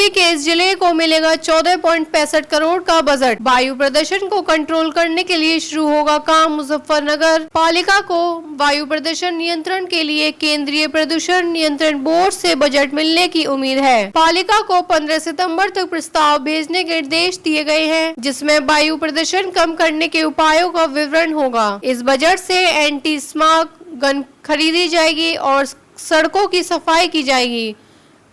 दिल्ली के इस जिले को मिलेगा 14.65 करोड़ का बजट। वायु प्रदूषण को कंट्रोल करने के लिए शुरू होगा काम। मुजफ्फरनगर पालिका को वायु प्रदूषण नियंत्रण के लिए केंद्रीय प्रदूषण नियंत्रण बोर्ड से बजट मिलने की उम्मीद है। पालिका को 15 सितंबर तक प्रस्ताव भेजने के निर्देश दिए गए हैं, जिसमें वायु प्रदूषण कम करने के उपायों का विवरण होगा। इस बजट से एंटी स्मॉग गन खरीदी जाएगी और सड़कों की सफाई की जाएगी।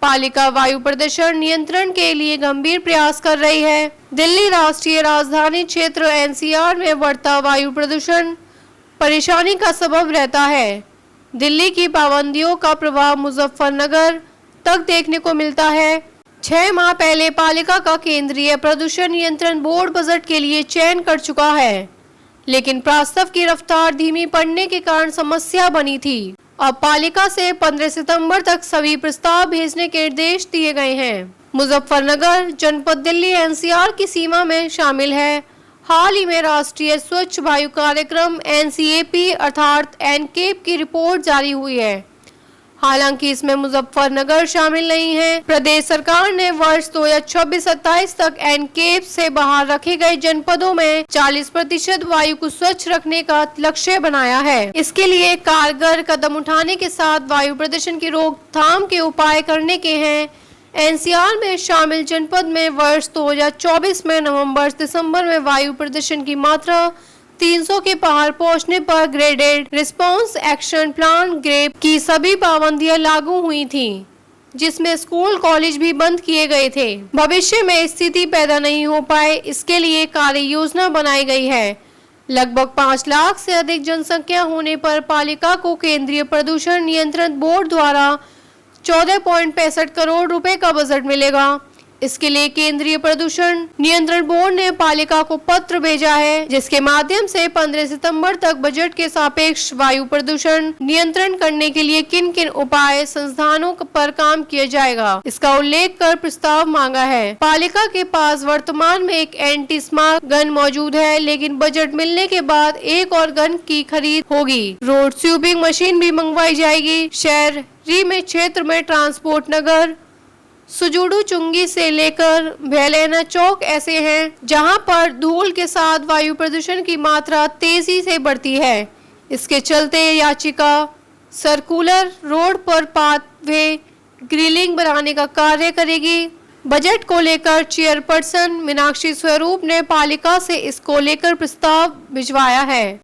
पालिका वायु प्रदूषण नियंत्रण के लिए गंभीर प्रयास कर रही है। दिल्ली राष्ट्रीय राजधानी क्षेत्र एनसीआर में बढ़ता वायु प्रदूषण परेशानी का सबब रहता है। दिल्ली की पाबंदियों का प्रभाव मुजफ्फरनगर तक देखने को मिलता है। 6 माह पहले पालिका का केंद्रीय प्रदूषण नियंत्रण बोर्ड बजट के लिए चयन कर चुका है, लेकिन प्रस्ताव की रफ्तार धीमी पड़ने के कारण समस्या बनी थी। अब पालिका से 15 सितंबर तक सभी प्रस्ताव भेजने के निर्देश दिए गए हैं। मुजफ्फरनगर जनपद दिल्ली एनसीआर की सीमा में शामिल है। हाल ही में राष्ट्रीय स्वच्छ वायु कार्यक्रम एनसीएपी अर्थात एनकेप की रिपोर्ट जारी हुई है। हालांकि इसमें मुजफ्फरनगर शामिल नहीं है। प्रदेश सरकार ने वर्ष 2026-27 तक एनकेप से बाहर रखे गए जनपदों में 40% वायु को स्वच्छ रखने का लक्ष्य बनाया है। इसके लिए कारगर कदम उठाने के साथ वायु प्रदूषण की रोकथाम के उपाय करने के हैं। एनसीआर में शामिल जनपद में वर्ष 2024 में नवंबर-दिसंबर में वायु प्रदूषण की मात्रा 300 के पार पहुंचने पर graded response action plan GRAP की सभी पाबंदियां लागू हुई थीं, जिसमें स्कूल कॉलेज भी बंद किए गए थे। भविष्य में स्थिति पैदा नहीं हो पाए, इसके लिए कार्य योजना बनाई गई है। लगभग 5 लाख से अधिक जनसंख्या होने पर पालिका को केंद्रीय प्रदूषण नियंत्रण बोर्ड द्वारा 14.65 करोड़ रुपए का बजट मिलेगा। इसके लिए केंद्रीय प्रदूषण नियंत्रण बोर्ड ने पालिका को पत्र भेजा है, जिसके माध्यम से 15 सितंबर तक बजट के सापेक्ष वायु प्रदूषण नियंत्रण करने के लिए किन किन उपाय संस्थानों पर काम किया जाएगा, इसका उल्लेख कर प्रस्ताव मांगा है। पालिका के पास वर्तमान में एक एंटी स्मॉग गन मौजूद है, लेकिन बजट मिलने के बाद एक और गन की खरीद होगी। रोड स्वीपिंग मशीन भी मंगवाई जाएगी। शहरी में क्षेत्र में ट्रांसपोर्ट नगर सुजुडू चुंगी से लेकर भेलेना चौक ऐसे हैं, जहां पर धूल के साथ वायु प्रदूषण की मात्रा तेजी से बढ़ती है। इसके चलते याचिका सर्कुलर रोड पर पाथवे ग्रिलिंग बनाने का कार्य करेगी। बजट को लेकर चेयरपर्सन मीनाक्षी स्वरूप ने पालिका से इसको लेकर प्रस्ताव भिजवाया है।